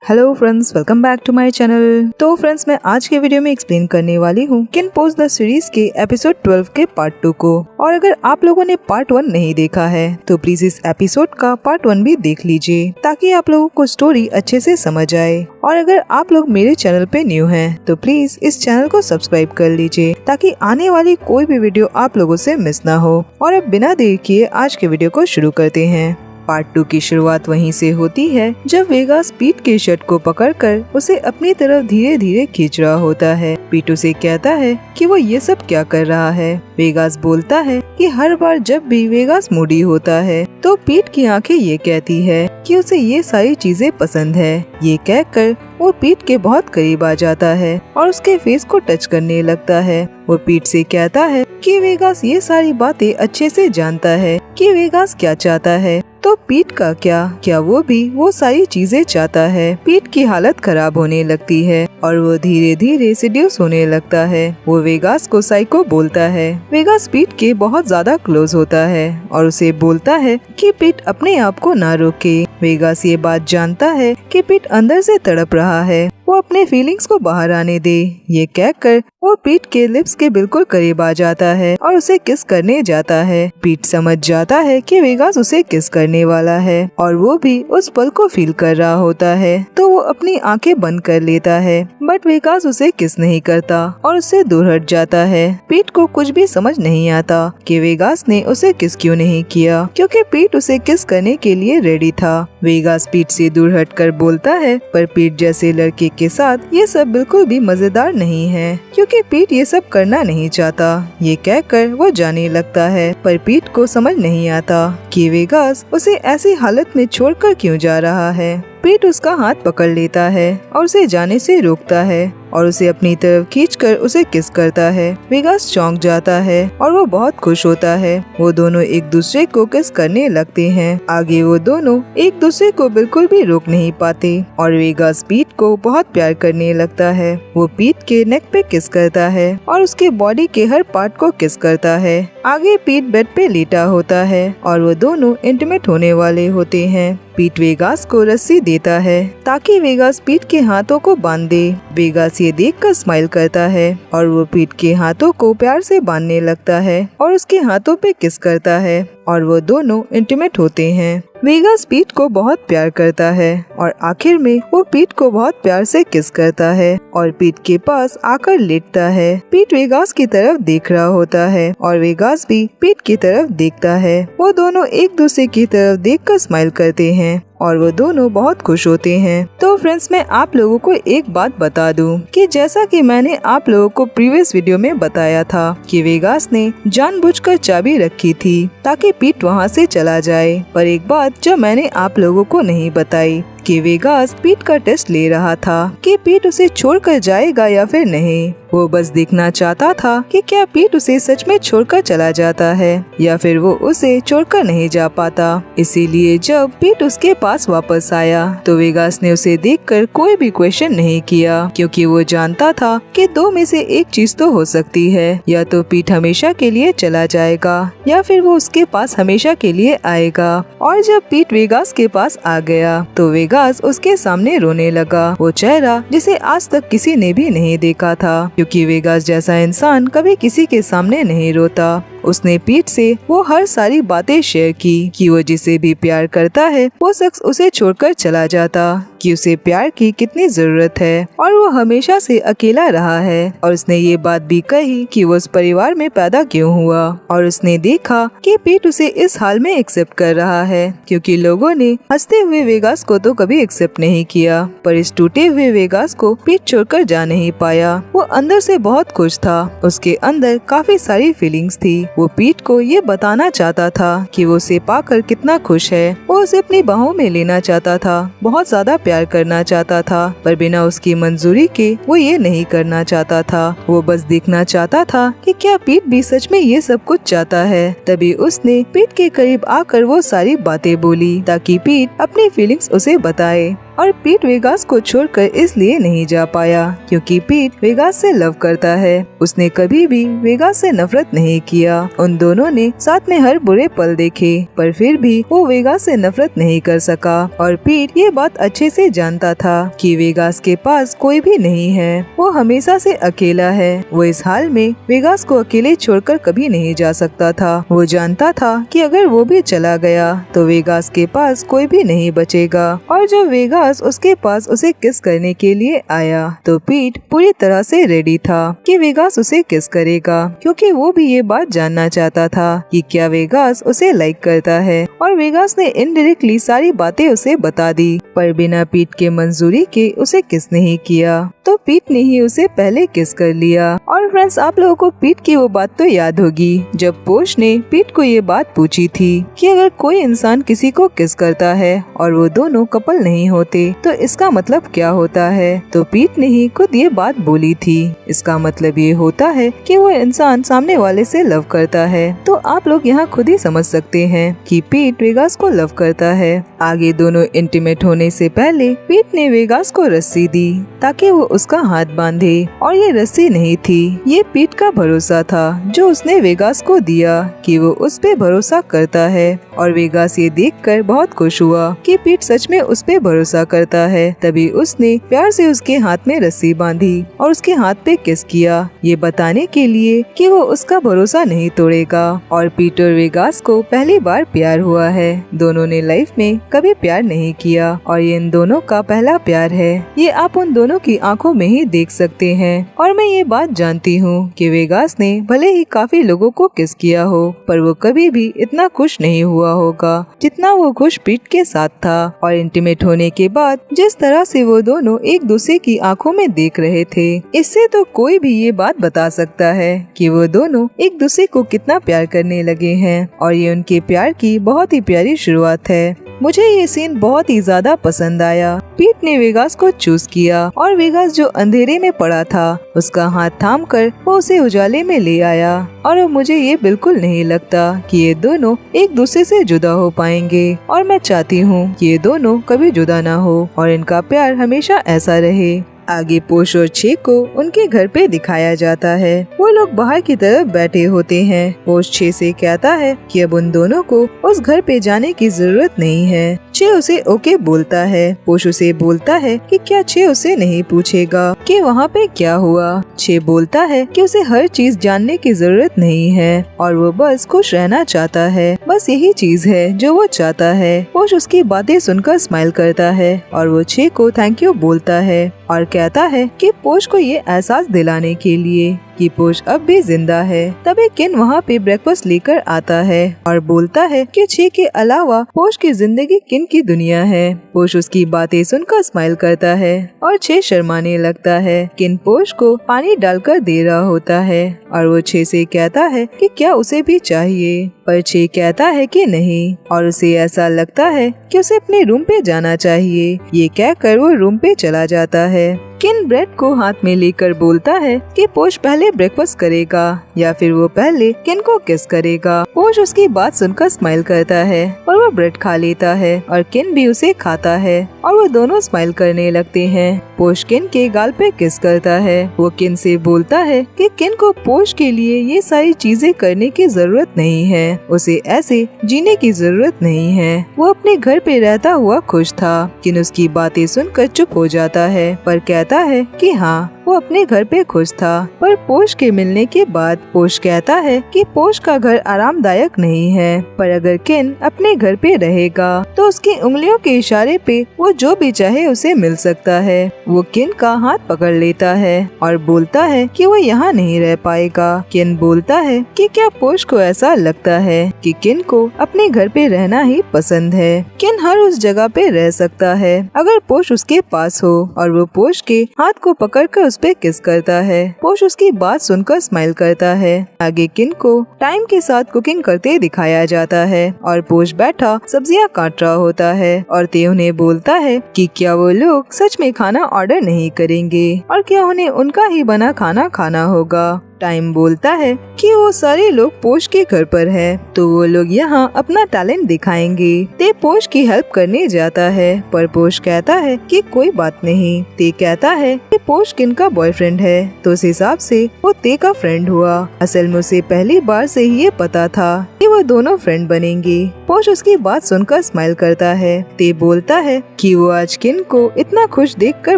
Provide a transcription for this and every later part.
Hello friends, welcome back to my channel. तो friends, मैं आज के वीडियो में एक्सप्लेन करने वाली हूँ किन पोज द सीरीज के एपिसोड 12 के पार्ट 2 को। और अगर आप लोगों ने पार्ट 1 नहीं देखा है तो प्लीज इस एपिसोड का पार्ट 1 भी देख लीजिए ताकि आप लोगों को स्टोरी अच्छे से समझ आए। और अगर आप लोग मेरे चैनल पे न्यू हैं तो प्लीज इस चैनल को सब्सक्राइब कर लीजिए ताकि आने वाली कोई भी वीडियो आप लोगों से मिस ना हो। और अब बिना देर किए आज के वीडियो को शुरू करते हैं। पार्ट 2 की शुरुआत वहीं से होती है जब वेगास पीट के शर्ट को पकड़कर उसे अपनी तरफ धीरे धीरे खींच रहा होता है। पीट उसे कहता है कि वो ये सब क्या कर रहा है। वेगास बोलता है कि हर बार जब भी वेगास मूडी होता है तो पीट की आंखें ये कहती है कि उसे ये सारी चीजें पसंद है। ये कहकर वो पीट के बहुत करीब आ जाता है और उसके फेस को टच करने लगता है। वो पीट से कहता है कि वेगास ये सारी बातें अच्छे से जानता है कि वेगास क्या चाहता है। तो पीट का क्या वो भी वो सारी चीजें चाहता है। पीट की हालत खराब होने लगती है और वो धीरे धीरे सिड्यूस होने लगता है। वो वेगास को साइको बोलता है। वेगास पीट के बहुत ज्यादा क्लोज होता है और उसे बोलता है कि पीट अपने आप को ना रोके। वेगास ये बात जानता है कि पीट अंदर से तड़प रहा है, वो अपने फीलिंग्स को बाहर आने दे। ये कहकर वो पीट के लिप्स के बिल्कुल करीब आ जाता है और उसे किस करने जाता है। पीट समझ जाता है कि वेगास उसे किस करने वाला है और वो भी उस पल को फील कर रहा होता है, तो वो अपनी आंखें बंद कर लेता है। बट वेगास उसे किस नहीं करता और उससे दूर हट जाता है। पीट को कुछ भी समझ नहीं आता कि वेगास ने उसे किस क्यों नहीं किया, क्योंकि पीट उसे किस करने के लिए रेडी था। वेगास पीट से दूर हटकर बोलता है पर पीट जैसे लड़के के साथ ये सब बिल्कुल भी मजेदार नहीं है, क्योंकि पीट ये सब करना नहीं चाहता। ये कहकर वो जाने लगता है पर पीट को समझ नहीं आता कि वेगास उसे ऐसी हालत में छोड़कर क्यों जा रहा है। पीट उसका हाथ पकड़ लेता है और उसे जाने से रोकता है और उसे अपनी तरफ खींचकर उसे किस करता है। वेगास चौंक जाता है और वो बहुत खुश होता है। वो दोनों एक दूसरे को किस करने लगते हैं। आगे वो दोनों एक दूसरे को बिल्कुल भी रोक नहीं पाते और वेगास पीट को बहुत प्यार करने लगता है। वो पीट के नेक पे किस करता है और उसके बॉडी के हर पार्ट को किस करता है। आगे पीट बेड पे लेटा होता है और वो दोनों इंटीमेट होने वाले होते हैं। पीट वेगास को रस्सी देता है ताकि वेगास पीट के हाथों को बांध दे। वेगास ये देखकर स्माइल करता है और वो पीट के हाथों को प्यार से बांधने लगता है और उसके हाथों पे किस करता है और वो दोनों इंटीमेट होते हैं। वेगास पीट को बहुत प्यार करता है और आखिर में वो पीट को बहुत प्यार से किस करता है और पीट के पास आकर लेटता है। पीट वेगास की तरफ देख रहा होता है और वेगास भी पीट की तरफ देखता है। वो दोनों एक दूसरे की तरफ देखकर स्माइल करते हैं और वो दोनों बहुत खुश होते हैं। तो फ्रेंड्स, मैं आप लोगों को एक बात बता दूं कि जैसा कि मैंने आप लोगों को प्रीवियस वीडियो में बताया था कि वेगास ने जानबूझकर चाबी रखी थी ताकि पीट वहां से चला जाए, पर एक बात जो मैंने आप लोगों को नहीं बताई कि वेगास पीट का टेस्ट ले रहा था कि पीट उसे छोड़कर जाएगा या फिर नहीं। वो बस देखना चाहता था कि क्या पीट उसे सच में छोड़कर चला जाता है या फिर वो उसे छोड़कर नहीं जा पाता। इसीलिए जब पीट उसके पास वापस आया तो वेगास ने उसे देखकर कोई भी क्वेश्चन नहीं किया, क्योंकि वो जानता था कि दो में से एक चीज तो हो सकती है, या तो पीट हमेशा के लिए चला जाएगा या फिर वो उसके पास हमेशा के लिए आएगा। और जब पीट वेगास के पास आ गया तो वेगास उसके सामने रोने लगा। वो चेहरा जिसे आज तक किसी ने भी नहीं देखा था, क्योंकि वेगास जैसा इंसान कभी किसी के सामने नहीं रोता। उसने पीट से वो हर सारी बातें शेयर की कि वो जिसे भी प्यार करता है वो शख्स उसे छोड़कर चला जाता, कि उसे प्यार की कितनी जरूरत है और वो हमेशा से अकेला रहा है। और उसने ये बात भी कही कि वो उस परिवार में पैदा क्यों हुआ। और उसने देखा कि पीट उसे इस हाल में एक्सेप्ट कर रहा है, क्योंकि लोगों ने हंसते हुए वेगास को तो कभी एक्सेप्ट नहीं किया, पर इस टूटे हुए वेगास को पीट छोड़कर जा नहीं पाया। वो अंदर से बहुत खुश था, उसके अंदर काफी सारी फीलिंग्स थी। वो पीट को ये बताना चाहता था कि वो उसे पाकर कितना खुश है। वो उसे अपनी बाहों में लेना चाहता था, बहुत ज्यादा प्यार करना चाहता था, पर बिना उसकी मंजूरी के वो ये नहीं करना चाहता था। वो बस देखना चाहता था कि क्या पीट भी सच में ये सब कुछ चाहता है। तभी उसने पीट के करीब आकर वो सारी बातें बोली ताकि पीट अपनी फीलिंग्स उसे बताए। और पीट वेगास को छोड़कर इसलिए नहीं जा पाया क्योंकि पीट वेगास से लव करता है। उसने कभी भी वेगास से नफरत नहीं किया। उन दोनों ने साथ में हर बुरे पल देखे, पर फिर भी वो वेगास से नफरत नहीं कर सका। और पीट ये बात अच्छे से जानता था कि वेगास के पास कोई भी नहीं है, वो हमेशा से अकेला है। वो इस हाल में वेगास को अकेले छोड़कर कभी नहीं जा सकता था। वो जानता था कि अगर वो भी चला गया तो वेगास के पास कोई भी नहीं बचेगा। और जब वेगास उसके पास उसे किस करने के लिए आया तो पीट पूरी तरह से रेडी था कि वेगास उसे किस करेगा, क्योंकि वो भी ये बात जानना चाहता था कि क्या वेगास उसे लाइक करता है। और वेगास ने इनडायरेक्टली सारी बातें उसे बता दी, पर बिना पीट के मंजूरी के उसे किस नहीं किया। तो पीट ने ही उसे पहले किस कर लिया। और फ्रेंड्स, आप लोगों को पीट की वो बात तो याद होगी जब पोश ने पीट को ये बात पूछी थी कि अगर कोई इंसान किसी को किस करता है और वो दोनों कपल नहीं होते तो इसका मतलब क्या होता है। तो पीट ने ही खुद ये बात बोली थी, इसका मतलब ये होता है कि वो इंसान सामने वाले से लव करता है। तो आप लोग यहाँ खुद ही समझ सकते हैं कि पीट वेगास को लव करता है। आगे दोनों इंटीमेट होने से पहले पीट ने वेगास को रस्सी दी ताकि वो उसका हाथ बांधे, और ये रस्सी नहीं थी, ये पीट का भरोसा था जो उसने वेगास को दिया कि वो उस पे भरोसा करता है। और वेगास ये देखकर बहुत खुश हुआ कि पीट सच में उस पे भरोसा करता है। तभी उसने प्यार से उसके हाथ में रस्सी बांधी और उसके हाथ पे किस किया, ये बताने के लिए कि वो उसका भरोसा नहीं तोड़ेगा। और पीट और वेगास को पहली बार प्यार हुआ है। दोनों ने लाइफ में कभी प्यार नहीं किया और ये इन दोनों का पहला प्यार है। ये आप उन दोनों की आंखों में ही देख सकते हैं। और मैं ये बात जानती हूँ कि वेगास ने भले ही काफी लोगों को किस किया हो, पर वो कभी भी इतना खुश नहीं हुआ होगा जितना वो खुश पीट के साथ था। और इंटीमेट होने के बाद जिस तरह से वो दोनों एक दूसरे की आंखों में देख रहे थे, इससे तो कोई भी ये बात बता सकता है कि वो दोनों एक दूसरे को कितना प्यार करने लगे हैं। और ये उनके प्यार की बहुत ही प्यारी शुरुआत है। मुझे ये सीन बहुत ही ज्यादा पसंद आया। पीट ने वेगास को चूज किया और वेगास जो अंधेरे में पड़ा था उसका हाथ थामकर वो उसे उजाले में ले आया। और मुझे ये बिल्कुल नहीं लगता कि ये दोनों एक दूसरे से जुदा हो पाएंगे, और मैं चाहती हूँ कि ये दोनों कभी जुदा ना हो और इनका प्यार हमेशा ऐसा रहे। आगे पोश और चे को उनके घर पे दिखाया जाता है। वो लोग बाहर की तरफ बैठे होते हैं। पोश चे से कहता है कि अब उन दोनों को उस घर पे जाने की जरूरत नहीं है। चे उसे ओके बोलता है। पोश उसे बोलता है कि क्या चे उसे नहीं पूछेगा कि वहाँ पे क्या हुआ। चे बोलता है कि उसे हर चीज जानने की जरूरत नहीं है और वो बस खुश रहना चाहता है। बस यही चीज है जो वो चाहता है। पोश उसकी बातें सुनकर स्माइल करता है और वो चे को थैंक यू बोलता है और कहता है कि पोश को ये एहसास दिलाने के लिए कि पोश अब भी जिंदा है। तभी किन वहाँ पे ब्रेकफास्ट लेकर आता है और बोलता है कि चे के अलावा पोश की जिंदगी किन की दुनिया है। पोश उसकी बातें सुनकर स्माइल करता है और चे शर्माने लगता है। किन पोश को पानी डालकर दे रहा होता है और वो चे से कहता है कि क्या उसे भी चाहिए, पर चे कहता है कि नहीं और उसे ऐसा लगता है कि उसे अपने रूम पे जाना चाहिए। ये कहकर वो रूम पे चला जाता है। किन ब्रेड को हाथ में लेकर बोलता है कि पोश पहले ब्रेकफास्ट करेगा या फिर वो पहले किन को किस करेगा। पोश उसकी बात सुनकर स्माइल करता है और वो ब्रेड खा लेता है और किन भी उसे खाता है और वो दोनों स्माइल करने लगते हैं। पोश किन के गाल पे किस करता है। वो किन से बोलता है कि किन को पोश के लिए ये सारी चीजें करने की जरूरत नहीं है, उसे ऐसे जीने की जरूरत नहीं है। वो अपने घर पे रहता हुआ खुश था। किन उसकी बातें सुनकर चुप हो जाता है पर कहता है कि हाँ वो अपने घर पे खुश था। पर पोश के मिलने के बाद पोश कहता है कि पोश का घर आरामदायक नहीं है, पर अगर किन अपने घर पे रहेगा तो उसकी उंगलियों के इशारे पे वो जो भी चाहे उसे मिल सकता है। वो किन का हाथ पकड़ लेता है और बोलता है कि वो यहाँ नहीं रह पाएगा। किन बोलता है कि क्या पोश को ऐसा लगता है कि किन को अपने घर पे रहना ही पसंद है। किन हर उस जगह पे रह सकता है अगर पोश उसके पास हो और वो पोश के हाथ को पकड़कर उस पे किस करता है। पोश उसकी बात सुनकर स्माइल करता है। आगे किन को टाइम के साथ कुकिंग करते दिखाया जाता है और पोश बैठा सब्जियां काट रहा होता है और ते उन्हें बोलता है कि क्या वो लोग सच में खाना ऑर्डर नहीं करेंगे और क्या उन्हें उनका ही बना खाना खाना होगा। टाइम बोलता है कि वो सारे लोग पोश के घर पर है, तो वो लोग यहाँ अपना टैलेंट दिखाएंगे। ते पोश की हेल्प करने जाता है, पर पोश कहता है कि कोई बात नहीं। ते कहता है कि पोश किन का बॉयफ्रेंड है, तो उस हिसाब से वो ते का फ्रेंड हुआ। असल में उसे पहली बार से ही ये पता था कि वो दोनों फ्रेंड बनेंगे। पोश उसकी बात सुनकर स्माइल करता है। ते बोलता है कि वो आज किन को इतना खुश देखकर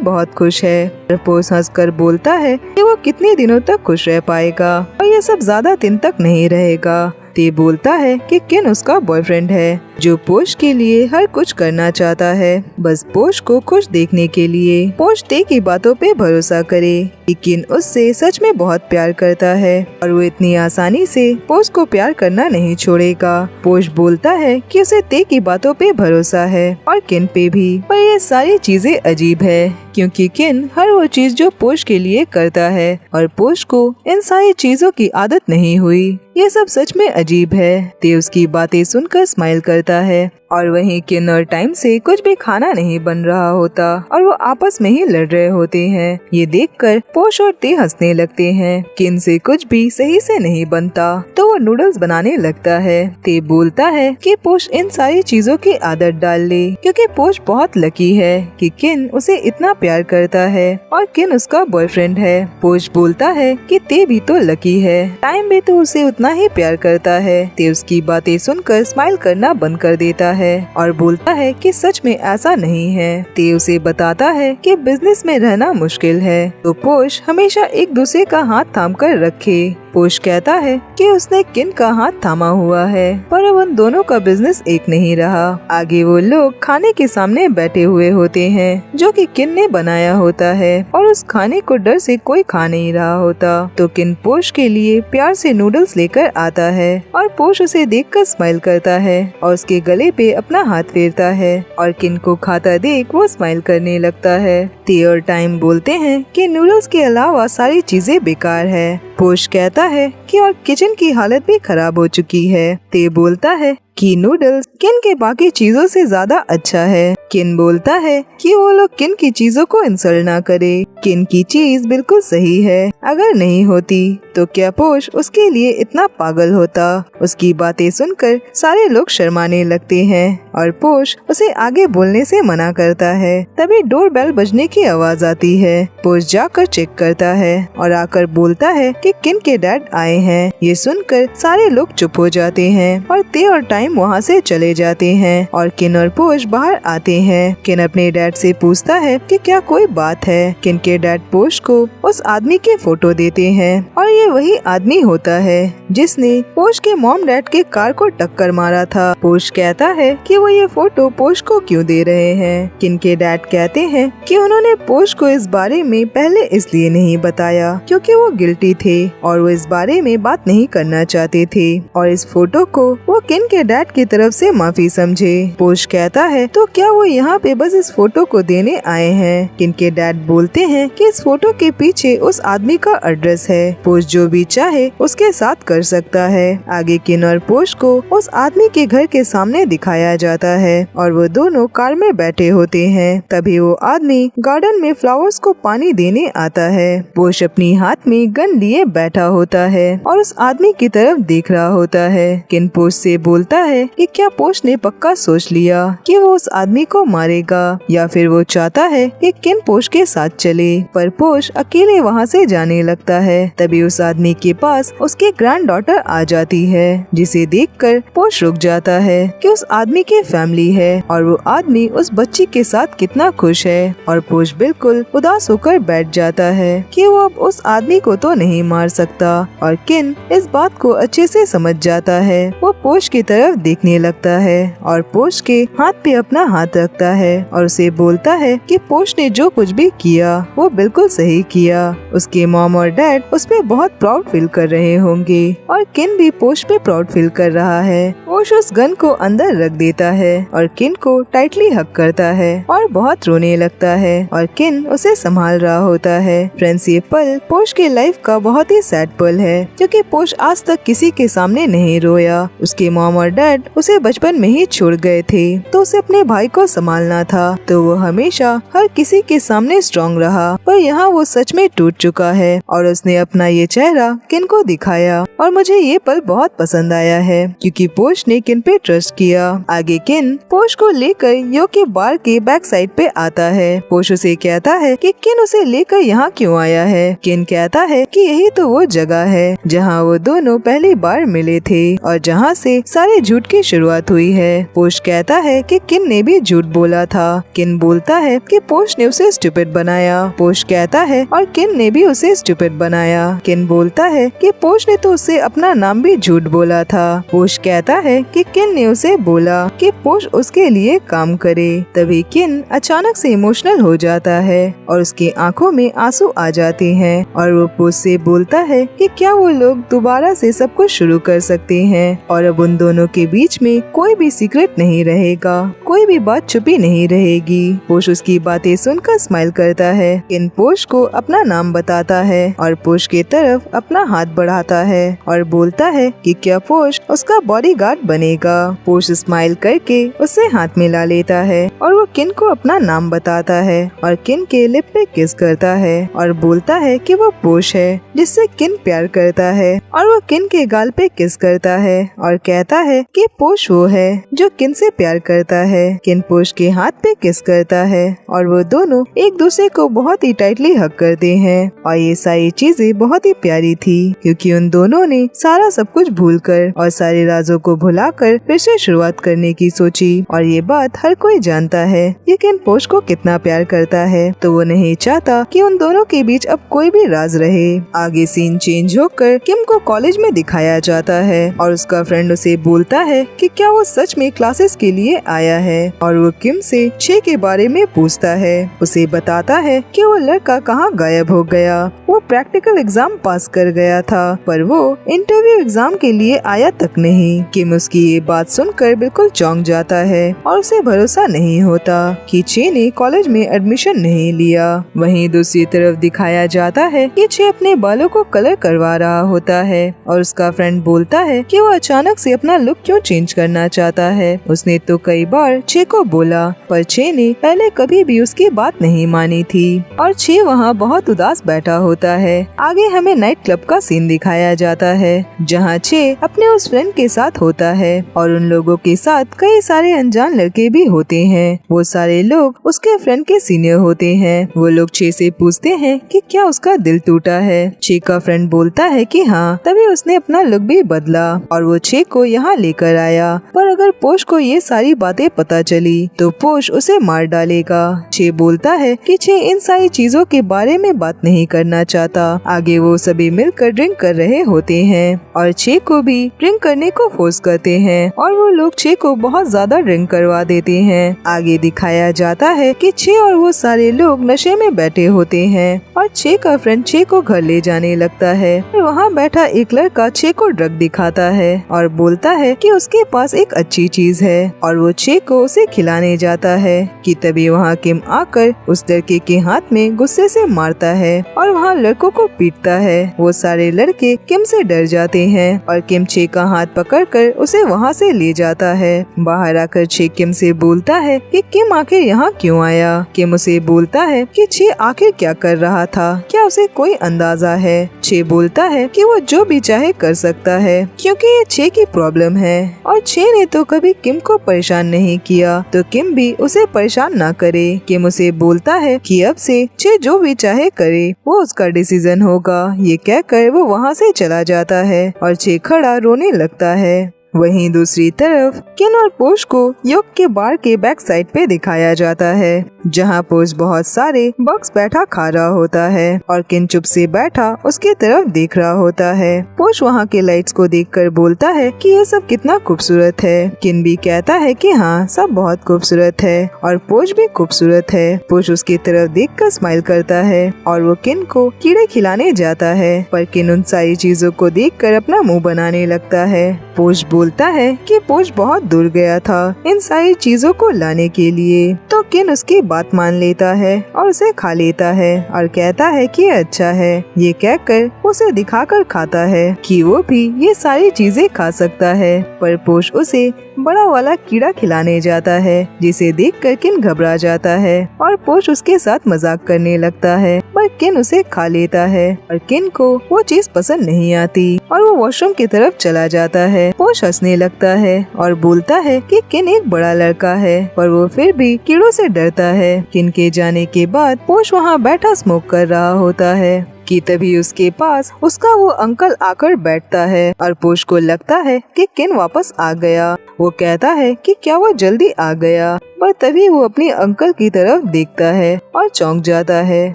बहुत खुश है। पोश हंसकर बोलता है कि वो कितने दिनों तक खुश रह पाएगा और ये सब ज्यादा दिन तक नहीं रहेगा। ते बोलता है कि किन उसका बॉयफ्रेंड है जो पोश के लिए हर कुछ करना चाहता है, बस पोश को खुश देखने के लिए। पोश ते की बातों पे भरोसा करे कि किन उससे सच में बहुत प्यार करता है और वो इतनी आसानी से पोश को प्यार करना नहीं छोड़ेगा। पोश बोलता है कि उसे ते की बातों पे भरोसा है और किन पे भी, पर ये सारी चीजें अजीब है क्योंकि किन हर वो चीज जो पोश के लिए करता है और पोश को इन सारी चीजों की आदत नहीं हुई। ये सब सच में अजीब है। ते उसकी बातें सुनकर स्माइल करता है और वहीं किन और टाइम से कुछ भी खाना नहीं बन रहा होता और वो आपस में ही लड़ रहे होते हैं। ये देखकर पोश और ते हंसने लगते हैं। किन से कुछ भी सही से नहीं बनता तो वो नूडल्स बनाने लगता है। ते बोलता है कि पोश इन सारी चीजों की आदत डाल ले क्योंकि पोश बहुत लकी है कि किन उसे इतना प्यार करता है और किन उसका बॉयफ्रेंड है। पोश बोलता है कि ते भी तो लकी है, टाइम भी तो उसे उतना ही प्यार करता है। ते उसकी बातें सुनकर स्माइल करना बंद कर देता है और बोलता है कि सच में ऐसा नहीं है। ते उसे बताता है कि बिजनेस में रहना मुश्किल है, तो पोश हमेशा एक दूसरे का हाथ थाम कर रखे। पोश कहता है कि उसने किन का हाथ थामा हुआ है, पर अब उन दोनों का बिजनेस एक नहीं रहा। आगे वो लोग खाने के सामने बैठे हुए होते हैं जो कि किन ने बनाया होता है और उस खाने को डर से कोई खा नहीं रहा होता। तो किन पोश के लिए प्यार से नूडल्स लेकर आता है और पोश उसे देखकर स्माइल करता है और उसके गले पे अपना हाथ फेरता है और किन को खाता देख वो स्माइल करने लगता है। ते और टाइम बोलते हैं कि नूडल्स के अलावा सारी चीजें बेकार है। पोश कहता है कि और किचन की हालत भी खराब हो चुकी है। ते बोलता है कि नूडल्स किन के बाकी चीजों से ज्यादा अच्छा है। किन बोलता है कि वो लोग किन की चीजों को इंसल्ट ना करे, किन की चीज बिल्कुल सही है, अगर नहीं होती तो क्या पोश उसके लिए इतना पागल होता। उसकी बातें सुनकर सारे लोग शर्माने लगते हैं और पोश उसे आगे बोलने से मना करता है। तभी डोर बेल बजने की आवाज आती है। पोश जाकर चेक करता है और आकर बोलता है कि किन के डैड आए हैं। ये सुनकर सारे लोग चुप हो जाते हैं और ते और टाइम वहाँ से चले जाते हैं और किन और पोश बाहर आते हैं। किन अपने डैड से पूछता है कि क्या कोई बात है। किन के डैड पोश को उस आदमी के फोटो देते हैं और ये वही आदमी होता है जिसने पोश के मॉम डैड के कार को टक्कर मारा था। पोश कहता है कि वो ये फोटो पोश को क्यों दे रहे हैं। किन के डैड कहते हैं कि उन्होंने पोश को इस बारे में पहले इसलिए नहीं बताया क्योंकि वो गिल्टी थे और वो इस बारे में बात नहीं करना चाहते थे और इस फोटो को वो किन के डैड की तरफ से माफी समझे। पोश कहता है तो क्या वो यहाँ पे बस इस फोटो को देने आए हैं। किन के डैड बोलते हैं कि इस फोटो के पीछे उस आदमी का एड्रेस है। पोश जो भी चाहे उसके साथ कर सकता है। आगे किन और पोश को उस आदमी के घर के सामने दिखाया जाता है और वो दोनों कार में बैठे होते हैं। तभी वो आदमी गार्डन में फ्लावर्स को पानी देने आता है। पोश अपनी हाथ में गन लिए बैठा होता है और उस आदमी की तरफ देख रहा होता है। किन पोश से बोलता है कि क्या पोश ने पक्का सोच लिया कि वो उस आदमी को मारेगा या फिर वो चाहता है कि किन पोश के साथ चले, पर पोश अकेले वहाँ से जाने लगता है। तभी उस आदमी के पास उसकी ग्रैंड डॉटर आ जाती है जिसे देखकर पोश रुक जाता है कि उस आदमी की फैमिली है और वो आदमी उस बच्ची के साथ कितना खुश है और पोश बिल्कुल उदास होकर बैठ जाता है कि वो अब उस आदमी को तो नहीं मार सकता और किन इस बात को अच्छे से समझ जाता है। वो पोश की तरफ देखने लगता है और पोश के हाथ पे अपना हाथ रखता है और उसे बोलता है कि पोश ने जो कुछ भी किया वो बिल्कुल सही किया। उसके मॉम और डैड उस पे बहुत प्राउड फील कर रहे होंगे और किन भी पोश पे प्राउड फील कर रहा है। पोश उस गन को अंदर रख देता है और किन को टाइटली हक करता है और बहुत रोने लगता है और किन उसे संभाल रहा होता है। फ्रेंड्स, ये पल पोश के लाइफ का बहुत ही सैड पल है क्योंकि पोश आज तक किसी के सामने नहीं रोया। उसके मॉम और डैड उसे बचपन में ही छोड़ गए थे तो उसे अपने भाई को संभालना था, तो वो हमेशा हर किसी के सामने स्ट्रॉन्ग रहा पर यहाँ वो सच में टूट चुका है और उसने अपना ये चेहरा किन को दिखाया। और मुझे ये पल बहुत पसंद आया है क्योंकि पोश ने किन पे ट्रस्ट किया। आगे किन पोश को लेकर यो के बार के बैक साइड पे आता है। पोश उसे कहता है कि किन उसे लेकर यहाँ क्यों आया है। किन कहता है कि यही तो वो जगह है जहाँ वो दोनों पहली बार मिले थे और जहाँ से सारे झूठ की शुरुआत हुई है। पोश कहता है कि किन ने भी झूठ बोला था। किन बोलता है कि पोश ने उसे स्टूपिड बनाया। पोश कहता है और किन ने भी उसे स्टूपिड बनाया। किन बोलता है कि पोश ने तो उसे अपना नाम भी झूठ बोला था। पोश कहता है कि किन ने उसे बोला कि पोश उसके लिए काम करे। तभी किन अचानक से इमोशनल हो जाता है और उसकी आंखों में आंसू आ जाते हैं और वो पोश से बोलता है कि क्या वो लोग दोबारा से सब कुछ शुरू कर सकते हैं और अब उन दोनों के बीच में कोई भी सीक्रेट नहीं रहेगा, कोई भी बात छुपी नहीं रहेगी। पोश उसकी बातें सुनकर स्माइल करता है। किन पोश को अपना नाम बताता है और पोश की तरफ अपना हाथ बढ़ाता है और बोलता है कि क्या पोश उसका बॉडीगार्ड बनेगा। पोश स्माइल करके उससे हाथ मिला लेता है और वो किन को अपना नाम बताता है और किन के लिप पे किस करता है और बोलता है कि वो पोश है जिससे किन प्यार करता है और वो किन के गाल पे किस करता है और कहता है कि पोश वो है जो किन से प्यार करता है। किन पोश के हाथ पे किस करता है और वो दोनों एक दूसरे को बहुत ही टाइटली हग करते हैं और ये सारी चीजें बहुत ही प्यारी थी क्योंकि उन दोनों ने सारा सब कुछ भूलकर और सारे राजों को भुलाकर फिर से शुरुआत करने की सोची। और ये बात हर कोई जानता है कि किन पोश को कितना प्यार करता है, तो वो नहीं चाहता कि उन दोनों के बीच अब कोई भी राज रहे। आगे सीन चेंज होकर किम को कॉलेज में दिखाया जाता है और उसका फ्रेंड उसे बोलता है कि क्या वो सच में क्लासेस के लिए आया है और वो किम से छे के बारे में पूछता है। उसे बताता है कि वो लड़का कहाँ गायब हो गया। वो प्रैक्टिकल एग्जाम पास कर गया था पर वो इंटरव्यू एग्जाम के लिए आया तक नहीं। किम उसकी ये बात सुनकर बिल्कुल चौंक जाता है और उसे भरोसा नहीं होता कि चे ने कॉलेज में एडमिशन नहीं लिया। वहीं दूसरी तरफ दिखाया जाता है कि चे अपने बालों को कलर करवा रहा होता है और उसका फ्रेंड बोलता है कि वो अचानक से अपना लुक क्यों चेंज करना चाहता है। उसने तो कई बार चे को बोला पर चे ने पहले कभी भी उसकी बात नहीं मानी थी और चे वहाँ बहुत उदास बैठा होता है। आगे हमें नाइट क्लब का सीन दिखाया जाता है जहाँ चे अपने उस फ्रेंड के साथ होता है और उन लोगों के साथ कई सारे अनजान लड़के भी होते हैं। वो सारे लोग उसके फ्रेंड के सीनियर होते हैं। वो लोग चे से पूछते हैं कि क्या उसका दिल टूटा है। चे का फ्रेंड बोलता है कि हाँ, तभी उसने अपना लुक भी बदला और वो चे को यहाँ लेकर आया। पर अगर पोश को ये सारी बातें पता चली तो पोश उसे मार डालेगा। चे बोलता है कि चे इन सारी चीजों के बारे में बात नहीं करना चाहता। आगे वो सभी मिलकर ड्रिंक कर रहे होते हैं और चे को भी ड्रिंक करने को फोर्स करते हैं और वो लोग चे को बहुत ज्यादा ड्रिंक करवा देते हैं। आगे दिखाया जाता है कि चे और वो सारे लोग नशे में बैठे होते हैं और चे का फ्रेंड चे को घर ले जाने लगता है। वहाँ बैठा एक लड़का चे को ड्रग दिखाता है और बोलता है कि उसके पास एक अच्छी चीज है और वो चे को उसे खिलाने जाता है कि तभी वहाँ किम आकर उस लड़के के हाथ में गुस्से से मारता है और वहाँ लड़कों को पीटता है। वो सारे लड़के किम से डर जाते हैं और किम चे का हाथ पकड़कर उसे वहाँ से ले जाता है। बाहर आकर चे किम से बोलता है कि किम आखिर यहाँ क्यों आया। किम उसे बोलता है कि चे आखिर क्या कर रहा था, क्या उसे कोई अंदाजा है। चे बोलता है कि वो जो भी चाहे कर सकता है क्योंकि ये चे की प्रॉब्लम है और चे ने तो कभी किम को परेशान नहीं किया तो किम भी उसे परेशान ना करे। किम उसे बोलता है कि अब से चे जो भी चाहे करे, वो उसका डिसीजन होगा। ये कहकर वो वहाँ से चला जाता है और चे खड़ा रोने लगता है। वहीं दूसरी तरफ किन और पोश को योग के बार के बैक साइड पे दिखाया जाता है जहां पोश बहुत सारे बग्स बैठा खा रहा होता है और किन चुप से बैठा उसके तरफ देख रहा होता है। पोश वहां के लाइट्स को देखकर बोलता है कि ये सब कितना खूबसूरत है। किन भी कहता है कि हाँ, सब बहुत खूबसूरत है और पोश भी खूबसूरत है। पोश उसकी तरफ देखकर स्माइल करता है और वो किन को कीड़े खिलाने जाता है पर किन उन सारी चीजों को देखकर अपना मुंह बनाने लगता है। पोश बोलता है कि पोश बहुत दूर गया था इन सारी चीजों को लाने के लिए। तो किन उसकी बात मान लेता है और उसे खा लेता है और कहता है कि अच्छा है। ये कहकर उसे दिखाकर खाता है कि वो भी ये सारी चीजें खा सकता है। पर पोश उसे बड़ा वाला कीड़ा खिलाने जाता है, जिसे देखकर किन घबरा जाता है और पोश उसके साथ मजाक करने लगता है। पर किन उसे खा लेता है और किन को वो चीज पसंद नहीं आती और वो वॉशरूम की तरफ चला जाता है। पोश हंसने लगता है और बोलता है कि किन एक बड़ा लड़का है, पर वो फिर भी कीड़ों से डरता है। किन के जाने के बाद पोश वहाँ बैठा स्मोक कर रहा होता है कि तभी उसके पास उसका वो अंकल आकर बैठता है और पोश को लगता है कि किन वापस आ गया। वो कहता है कि क्या वो जल्दी आ गया, पर तभी वो अपने अंकल की तरफ देखता है और चौंक जाता है।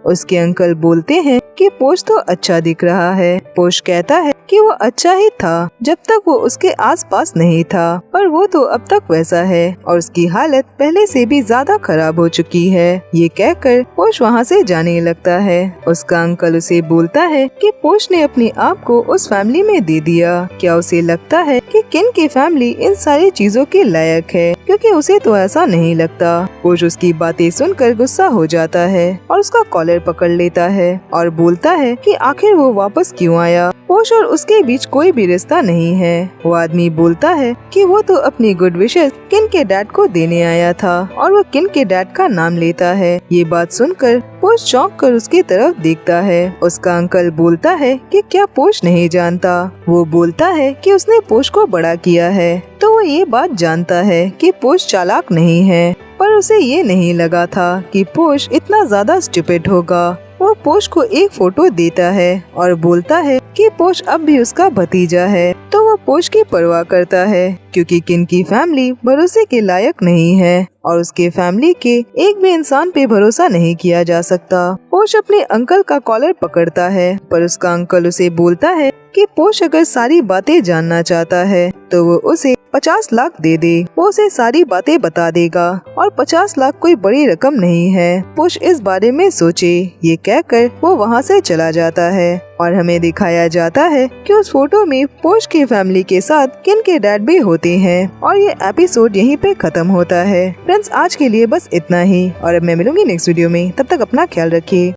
उसके अंकल बोलते हैं कि पोश तो अच्छा दिख रहा है। पोश कहता है कि वो अच्छा ही था जब तक वो उसके आसपास नहीं था, पर वो तो अब तक वैसा है और उसकी हालत पहले से भी ज्यादा खराब हो चुकी है। ये कहकर पोश वहाँ से जाने लगता है। उसका अंकल उसे बोलता है कि पोश ने अपने आप को उस फैमिली में दे दिया। क्या उसे लगता है कि किन की फैमिली इन सारी चीजों के लायक है, क्योंकि उसे तो ऐसा नहीं लगता। पोश उसकी बातें सुनकर गुस्सा हो जाता है और उसका कॉलर पकड़ लेता है और बोलता है कि आखिर वो वापस क्यों आया। पोश और उसके बीच कोई भी रिश्ता नहीं है। वो आदमी बोलता है कि वो तो अपनी गुड विशेस किन के डैड को देने आया था और वो किन के डैड का नाम लेता है। ये बात सुनकर पोश चौंक कर उसकी तरफ देखता है। उसका अंकल बोलता है कि क्या पोश नहीं जानता। वो बोलता है कि उसने पोश को बड़ा किया है, तो वो ये बात जानता है कि पोश चालाक नहीं है, पर उसे ये नहीं लगा था कि पोश इतना ज्यादा स्टूपिड होगा। वो पोश को एक फोटो देता है और बोलता है कि पोश अब भी उसका भतीजा है। तो वो पोश की परवाह करता है, क्योंकि किन की फैमिली भरोसे के लायक नहीं है और उसके फैमिली के एक भी इंसान पे भरोसा नहीं किया जा सकता। पोश अपने अंकल का कॉलर पकड़ता है, पर उसका अंकल उसे बोलता है कि पोश अगर सारी बातें जानना चाहता है तो वो उसे 50 लाख दे दे। वो उसे सारी बातें बता देगा और 50 लाख कोई बड़ी रकम नहीं है। पोश इस बारे में सोचे। ये कहकर वो वहाँ से चला जाता है और हमें दिखाया जाता है कि उस फोटो में पोश की फैमिली के साथ किन के डैड भी होते हैं और ये एपिसोड यहीं पे खत्म होता है। फ्रेंड्स, आज के लिए बस इतना ही और अब मैं मिलूंगी नेक्स्ट वीडियो में। तब तक अपना ख्याल रखिए।